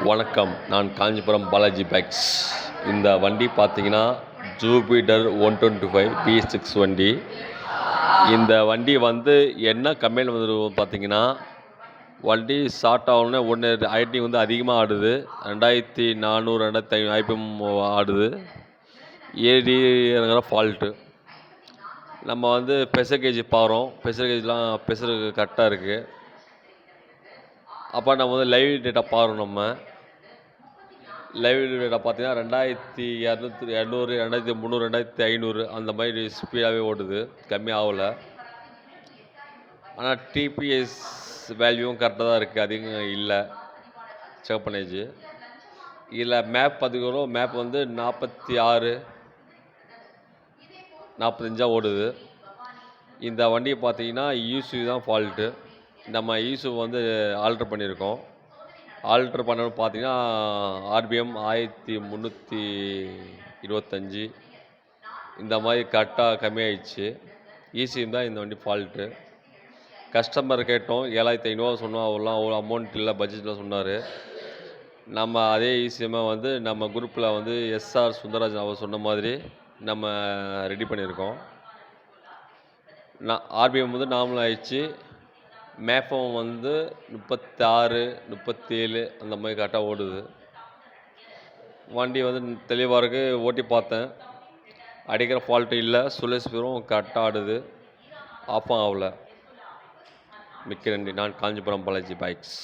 வணக்கம். நான் காஞ்சிபுரம் பாலாஜி பைக்ஸ். இந்த வண்டி பார்த்தீங்கன்னா, ஜூபிட்டர் 125 P6 வண்டி. இந்த வண்டி வந்து என்ன கம்பெனியில் வந்து பார்த்தீங்கன்னா, வண்டி ஸ்டார்ட் ஆகணுன்னே ஒன்று ஐடிங் வந்து அதிகமாக ஆடுது. 2400 2500 ஐபிஎம் ஆடுது. ஏறி இறங்குற ஃபால்ட்டு. நம்ம வந்து ப்ரெஷர் கேஜ் பாரோம். ப்ரெஷர் கரெக்டாக இருக்குது. அப்போ நம்ம வந்து லைவ் டேட்டா பாரோம். நம்ம லைவ் டேட்டா பார்த்தீங்கன்னா 2200, 2300, 2500 அந்த மாதிரி ஸ்பீடாகவே ஓடுது, கம்மியாக ஆகலை. ஆனால் டிபிஎஸ் வேல்யூவும் கரெக்டாக தான் இருக்குது, அதிகம் இல்லை. செக் பண்ணிச்சு. இதில் மேப் பார்த்துக்கிறோம். மேப் வந்து 46, 45 ஓடுது. இந்த வண்டியை பார்த்தீங்கன்னா யூசு தான் ஃபால்ட்டு. நம்ம யூசு வந்து ஆல்ட்ரு பண்ணியிருக்கோம். ஆல்ட்ரு பண்ணணும்னு பார்த்தீங்கன்னா ஆர்பிஎம் 1325 இந்த மாதிரி கரெக்டாக கம்மியாயிடுச்சு. ஈஸியும் தான் இந்த வண்டி ஃபால்ட்டு. கஸ்டமர் கேட்டோம், 7500 சொன்னோம். அவர்லாம் அவ்வளோ அமௌண்ட் இல்லை, பட்ஜெட்டில் சொன்னார். நம்ம அதே ஈஸியமாக வந்து நம்ம குரூப்பில் வந்து எஸ்ஆர் சுந்தரராஜன் அவர் சொன்ன மாதிரி நம்ம ரெடி பண்ணியிருக்கோம். ஆர்பிஎம் வந்து நார்மல் ஆயிடுச்சு. மேப்பம் வந்து 36, 37 அந்த மாதிரி கரெக்டாக ஓடுது. வண்டி வந்து தெளிவாக இருக்குது. ஓட்டி பார்த்தேன், அடிக்கிற ஃபால்ட்டு இல்லை. சுழல் கரெக்டாக ஆடுது, ஆஃபும் ஆகலை. மிக்க நன்றி. நான் காஞ்சிபுரம் பாலாஜி பைக்ஸ்.